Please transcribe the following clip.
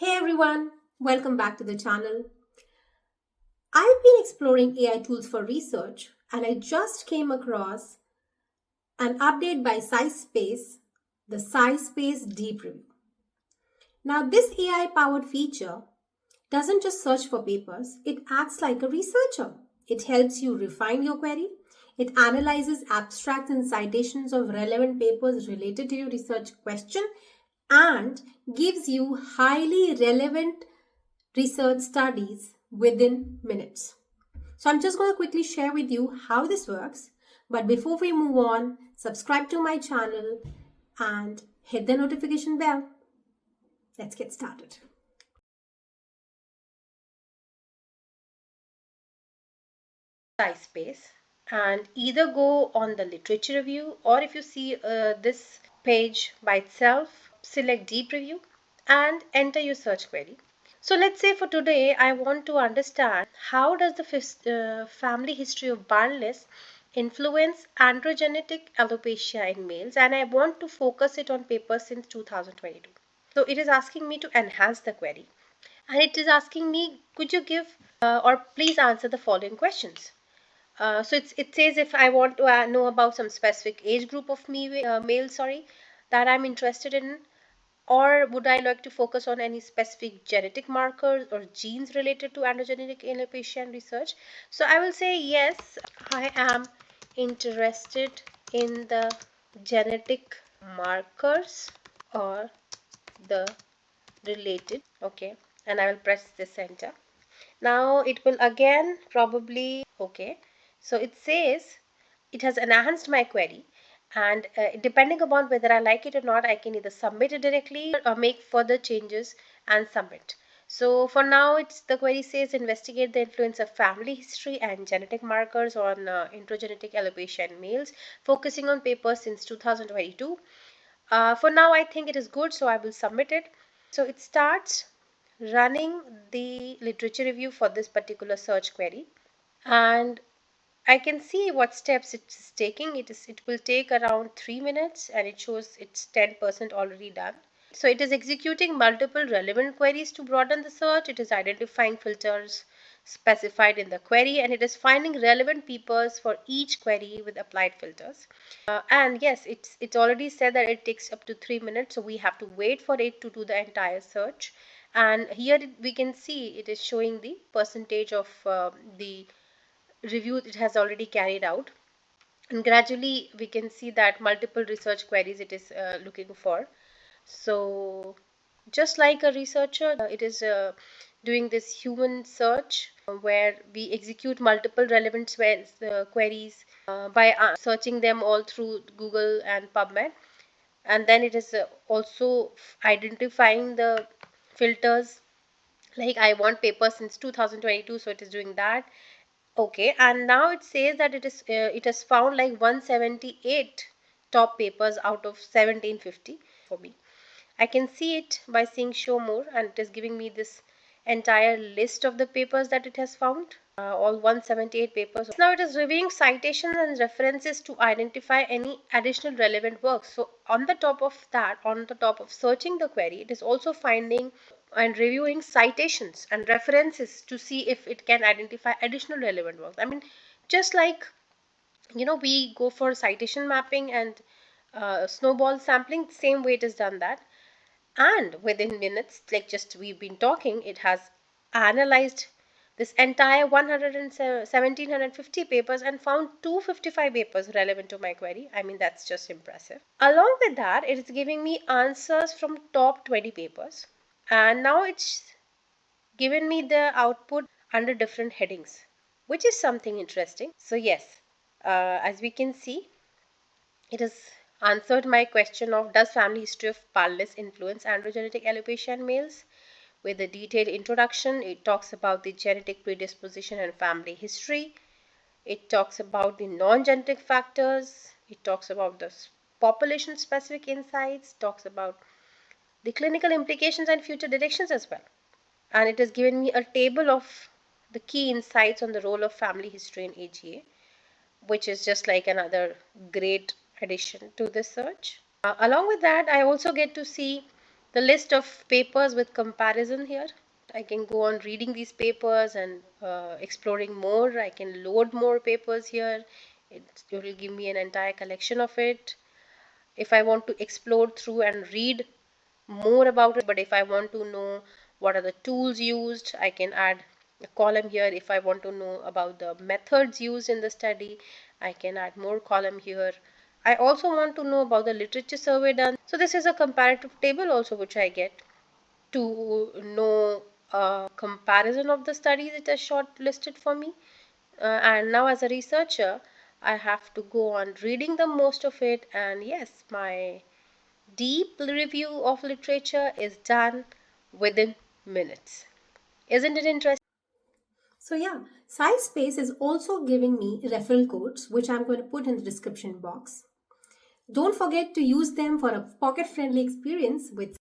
Hey everyone, welcome back to the channel. I've been exploring AI tools for research and I just came across an update by SciSpace, the SciSpace Deep Review. Now, this AI powered feature doesn't just search for papers, it acts like a researcher. It helps you refine your query, it analyzes abstracts and citations of relevant papers related to your research question, and gives you highly relevant research studies within minutes. So I'm just going to quickly share with you how this works. But before we move on, subscribe to my channel and hit the notification bell. Let's get started. SciSpace and either go on the literature review, or if you see this page by itself, select deep review and enter your search query. So let's say for today I want to understand how does the family history of baldness influence androgenetic alopecia in males, and I want to focus it on papers since 2022. So it is asking me to enhance the query, and it is asking me, could you give or please answer the following questions. It says if I want to know about some specific age group of male, that I'm interested in, or would I like to focus on any specific genetic markers or genes related to androgenetic alopecia and research? So I will say yes, I am interested in the genetic markers or the related. Okay, and I will press this enter. Now it will again probably, okay, so it says it has enhanced my query, and depending upon whether I like it or not, I can either submit it directly or make further changes and submit. So for now, the query says investigate the influence of family history and genetic markers on introgenetic alopecia in males, focusing on papers since 2022. For now, I think it is good, so I will submit it. So it starts running the literature review for this particular search query, and I can see what steps it is taking. It will take around 3 minutes, and it shows it's 10% already done. So it is executing multiple relevant queries to broaden the search. It is identifying filters specified in the query, and it is finding relevant papers for each query with applied filters. And yes, it's already said that it takes up to 3 minutes, so we have to wait for it to do the entire search. And here we can see it is showing the percentage of the review it has already carried out, and gradually we can see that multiple research queries it is looking for. So just like a researcher, it is doing this human search where we execute multiple relevant queries by searching them all through Google and PubMed, and then it is also identifying the filters, like I want paper since 2022, so it is doing that. Okay, and now it says that it has found like 178 top papers out of 1750 for me. I can see it by seeing show more, and it is giving me this entire list of the papers that it has found, all 178 papers. Now it is reviewing citations and references to identify any additional relevant works. So on the top of that, on the top of searching the query, it is also finding and reviewing citations and references to see if it can identify additional relevant works. I mean, just like we go for citation mapping and snowball sampling, same way it has done that, and within minutes, like just we've been talking, it has analyzed this entire 1750 papers and found 255 papers relevant to my query. I mean, that's just impressive. Along with that, it is giving me answers from top 20 papers, and now it's given me the output under different headings, which is something interesting. So yes, as we can see, it has answered my question of does family history of baldness influence androgenetic alopecia in males? With a detailed introduction, it talks about the genetic predisposition and family history. It talks about the non-genetic factors. It talks about the population-specific insights. Talks about the clinical implications and future directions as well. And it has given me a table of the key insights on the role of family history in AGA, which is just like another great addition to the search. Along with that, I also get to see the list of papers with comparison here. I can go on reading these papers and exploring more. I can load more papers here. It will give me an entire collection of it. If I want to explore through and read more about it, but if I want to know what are the tools used, I can add a column here. If I want to know about the methods used in the study, I can add more column here. I also want to know about the literature survey done. So this is a comparative table also which I get to know a comparison of the studies that are shortlisted for me. And now as a researcher, I have to go on reading the most of it, and yes, my deep review of literature is done within minutes. Isn't it interesting? So yeah, SciSpace is also giving me referral codes, which I'm going to put in the description box. Don't forget to use them for a pocket-friendly experience with